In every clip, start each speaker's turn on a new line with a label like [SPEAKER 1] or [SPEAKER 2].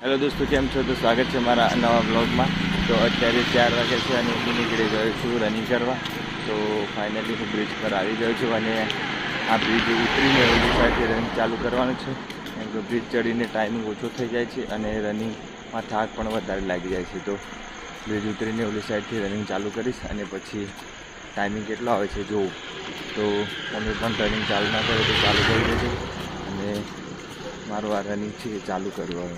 [SPEAKER 1] Hello दोस्तों, केम छो? तो स्वागत है मारा नवा ब्लॉग में। तो अत्यारे 4 वागे से अने हूँ निकली गयो छूँ रनिंग करवा। तो फाइनली हूँ ब्रिज पर आ गयो छूँ अने आ ब्रिज उतरीने ओली साइडे रनिंग चालू करवानुं छे। केम के ब्रिज चढ़ीने टाइमिंग ओछो थई जाय छे अने रनिंग में थाक पण वधारे लागी जाय छे। तो ब्रिज उतरीने ओली साइडथी रनिंग चालू करीश अने पछी टाइमिंग केटलो आवे छे जोऊं। तो तमे पण रनिंग चालू ना करो तो चालू करी देजो अने मारो आ रनिंग छे चालू करवा।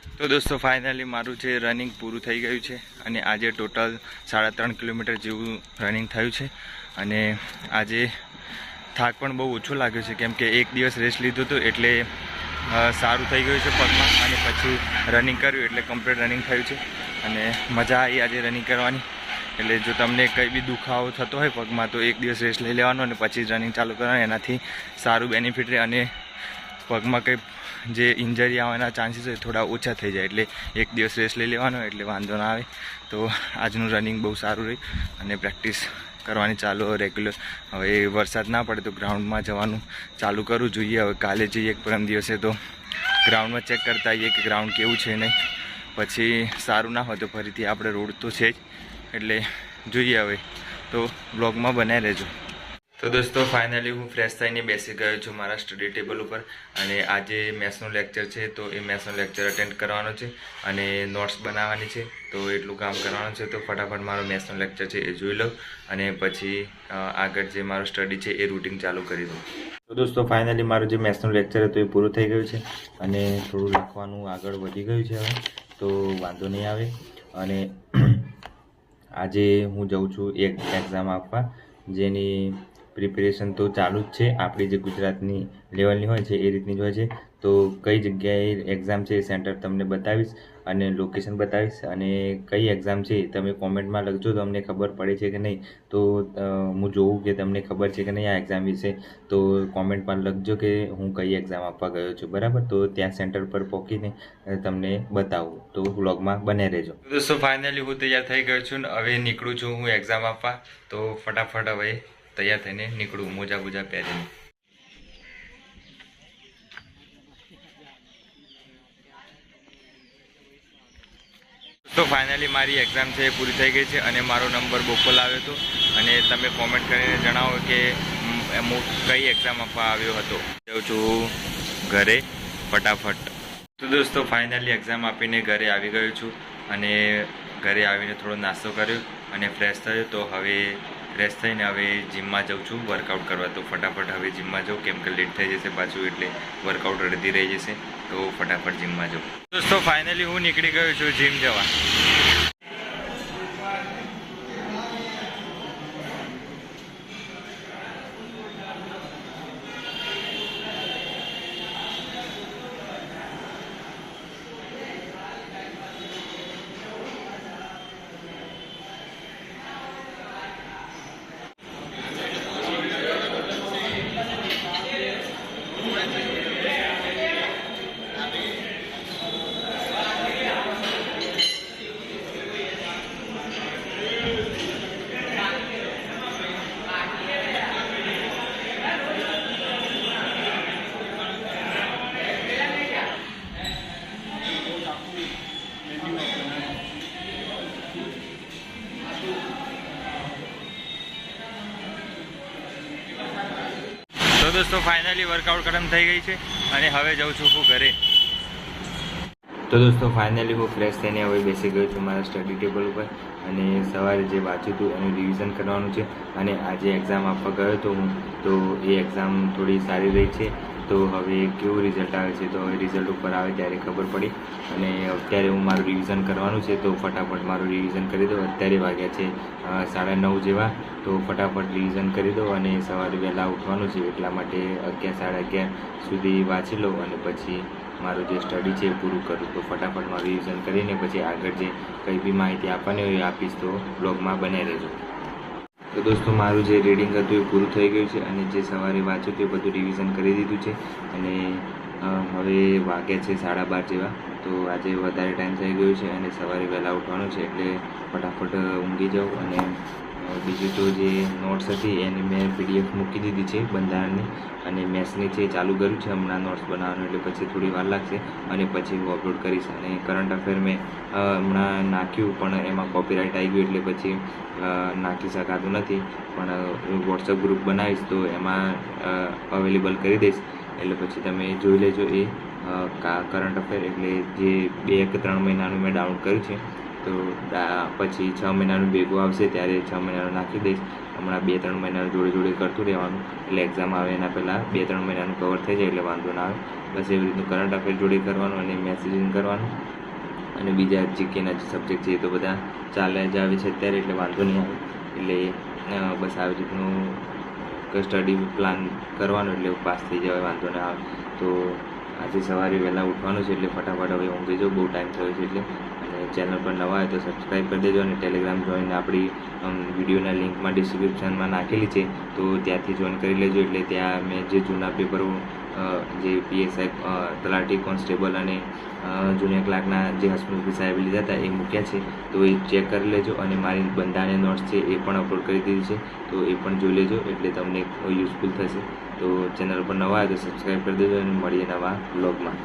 [SPEAKER 1] तो दोस्तों फाइनली मारू छे रनिंग पूरू थई गयुं छे अने आजे टोटल 3.5 किलोमीटर जेवुं रनिंग थयुं छे। अने आजे थाक पण बहु ओछो लाग्यो छे केम के एक दिवस रेस्ट लीधो तो एटले सारूं थई गयुं छे पगमां अने पछी रनिंग कर्युं एटले कम्प्लीट रनिंग थयुं छे अने मजा आई आजे रनिंग करवानी। एटले जो तमने कई बी दुखावो थतो होय पगमां तो एक दिवस रेस्ट लई लेवानो अने पछी रनिंग चालू करवानी। एनाथी सारूं बेनिफिट रहे अने पगमां कई जे इंजरी आवाना चांसीस थोड़ा ओछा थई जाय एटले एक दिवस रेस्ट लई लेवानो एटले वांधो ना आवे। तो आजनुं रनिंग बहु सारूं रह्युं अने प्रेक्टिस करवानी चालू रेग्युलर। हवे वरसाद ना पड़े तो ग्राउंड में जवानुं चालू करूँ जोईए। हवे काले जईए परम दिवसे तो ग्राउंड में चेक करता आવીએ कि ग्राउंड केवुं छे नहीं। पछी सारूं ना होय तो फरीथी आपणे रोड तो छे ज एटले जोईए। हवे तो ब्लॉग में बनाई रहेजो। तो दोस्तों फाइनली हूँ फ्रेश थईने बेसी गयो छुं मारा स्टडी टेबल पर अने आजे मैथ्सनो लेक्चर छे तो ए मैथ्सनो लेक्चर अटेन्ड करवानो छे अने नोट्स बनाववानी छे। तो एटलुं काम करवानुं छे तो फटाफट मारो मैथ्सनो लेक्चर छे ए जोई लऊं अने पछी आगळ जे मारो स्टडी छे ए रूटीन चालू करी दूं। तो दोस्तों फाइनली मारो जे मैथ्सनो लेक्चर हतो ए पूरो थई गयो छे अने थोडुं लखवानुं आगळ वधी गयुं छे। हवे तो वांधो नहीं आवे अने आजे हूँ जाऊँ छुं एक एक्जाम आपवा जेनी प्रिपेरेशन तो चालू ज छे। आपणी जे गुजरातनी लेवलनी होय छे ए रीतनी ज होय छे। तो कई जग्याए एक्जाम छे सेंटर तमने बतावीश अने लोकेशन बतावीश अने कई एक्जाम छे तमे कॉमेंट में लखजो तो अमने खबर पड़े छे कि नहीं। तो हूँ जोऊं कि तमने खबर छे कि नहीं आ एक्जाम विषे। तो कॉमेंट में लखजो कि हूँ कई एक्जाम आपवा गयो छुं बराबर। तो त्यां सेंटर पर पहोंचीने तमने बतावुं तो व्लॉग में बने रहेजो। दोस्तों फाइनली हूँ तैयार थई गयो छुं हवे निकळुं छुं हूँ एक्जाम आपवा। तो फटाफट हवे तैयार थईने निकळुं मोजा बोजा पहेरीने। तो फाइनली मारी एक्जाम छे पूरी थई गई छे अने मारो नंबर बोपल आव्यो हतो अने तमे कॉमेंट करीने जणावो कि कई एक्जाम आपवा आव्यो हतो। जाउं छुं घरे फटाफट। तो दोस्तों फाइनली एक्जाम आपीने घरे आवी गयो छुं अने घरे आवीने थोड़ो नास्तो कर्यो अने फ्रेश थयो। तो हवे फ्रेश थईने हवे जिम में जाऊँ छुं वर्कआउट करवा। तो फटाफट हवे जिम में जाऊँ केम के लेट थई जशे पाछुं एटले वर्कआउट अडधी रही जशे। तो फटाफट जिम में जाऊँ। दोस्तों फाइनली हूँ निकળી गयो छुं जिम जवा। तो दोस्तों फाइनली वर्कआउट खत्म थई गई है अने हवे जाऊँ छुं हूँ घरे। तो दोस्तों फाइनली हूँ फ्रेश थईने हवे बेसी गयो छुं मारा स्टडी टेबल पर अने सवारे जे वांच्युं हतुं एनुं रिविजन करवानुं छे। अने आजे एक्जाम आपवा गयो तो हूँ तो ए एक्जाम थोड़ी सारी रही है। तो हवे केवुं रिजल्ट आवे छे तो हवे रिजल्ट पर आवे त्यारे खबर पड़ी अने अत्यारे हूँ मारुं रिविजन करवानुं छे। तो फटाफट मारुं रिविजन करी दो। अत्यारे वाग्या छे 9:30 जेवा। तो फटाफट रिविजन करी दो अने सवारे वहेला उठवानुं छे એટલા માટે 11-11:30 सुधी वाँची लो अने पछी मारू जे स्टडी है पूरू करूँ। तो फटाफट में रिविजन करीने पछी आगळ जे कई भी माहिती आपवानी होय आपीश तो ब्लॉग में बने रहेजो। તો દોસ્તો મારું જે રીડિંગ હતું એ પૂરું થઈ ગયું છે અને જે સવારે વાંચ્યું તે બધું રિવિઝન કરી દીધું છે અને હવે વાગ્યા છે 12:30 જેવા. તો આજે વધારે ટાઈમ થઈ ગયો છે અને સવારે વહેલા ઉઠવાનું છે એટલે ફટાફટ ઊંઘી જાઉં. અને બીજું તો જે નોટ્સ હતી એની મેં PDF મૂકી દીધી છે બંધારણની, અને મેથ્સની છે ચાલુ કર્યું છે હમણાં નોટ્સ બનાવવાનું, એટલે પછી થોડી વાર લાગશે અને પછી હું અપલોડ કરીશ. અને કરંટ અફેર મેં હમણાં નાખ્યું પણ એમાં કોપીરાઇટ આવી ગયું એટલે પછી નાખી શકાતું નથી, પણ વોટ્સઅપ ગ્રુપ બનાવીશ તો એમાં અવેલેબલ કરી દઈશ, એટલે પછી તમે જોઈ લેજો. એ કરંટ અફેર એટલે જે 2 કે 3 મહિનાનું મેં ડાઉનલોડ કર્યું છે, તો પછી 6 મહિનાનું ભેગું આવશે ત્યારે 6 મહિનાનું નાખી દઈશ. હમણાં 2-3 મહિનાનું જોડે જોડે કરતું રહેવાનું, એટલે એક્ઝામ આવે એના પહેલાં 2-3 મહિનાનું કવર થઈ જાય એટલે વાંધો ના આવે. બસ એવી રીતનું કરંટ અફેર જોડે કરવાનું અને મેસેજિંગ કરવાનું, અને બીજા જીકેના જે સબ્જેક્ટ છે એ તો બધા ચાલ્યા જ આવે છે અત્યારે, એટલે વાંધો નહીં આવે. એટલે બસ આવી રીતનું સ્ટડી પ્લાન કરવાનો એટલે પાસ થઈ જવાય, વાંધો ના આવે. તો આજે સવારે વહેલા ઉઠવાનું છે એટલે ફટાફટ હવે ઊંઘી જાઉં, બહુ ટાઈમ થયો છે એટલે. અને ચેનલ પર નવા હોય તો સબસ્ક્રાઈબ કરી દેજો, અને ટેલિગ્રામ જોઈન આપણી વિડીયોના લિંકમાં ડિસ્ક્રિપ્શનમાં નાખેલી છે, તો ત્યાંથી જોઈન કરી લેજો. એટલે ત્યાં મેં જે જૂના પેપરો જે PSI તલાટી કોન્સ્ટેબલ અને જુનિયર ક્લાર્કના જે હસમુખભાઈ સાહેબે લીધા હતા એ મૂક્યા છે, તો એ ચેક કરી લેજો. અને મારી બંધારણની નોટ્સ છે એ પણ અપલોડ કરી દીધી છે, તો એ પણ જોઈ લેજો, એટલે તમને યુઝફુલ થશે. તો ચેનલ પર નવા હોય તો સબસ્ક્રાઈબ કરી દેજો અને મળીએ નવા બ્લોગમાં.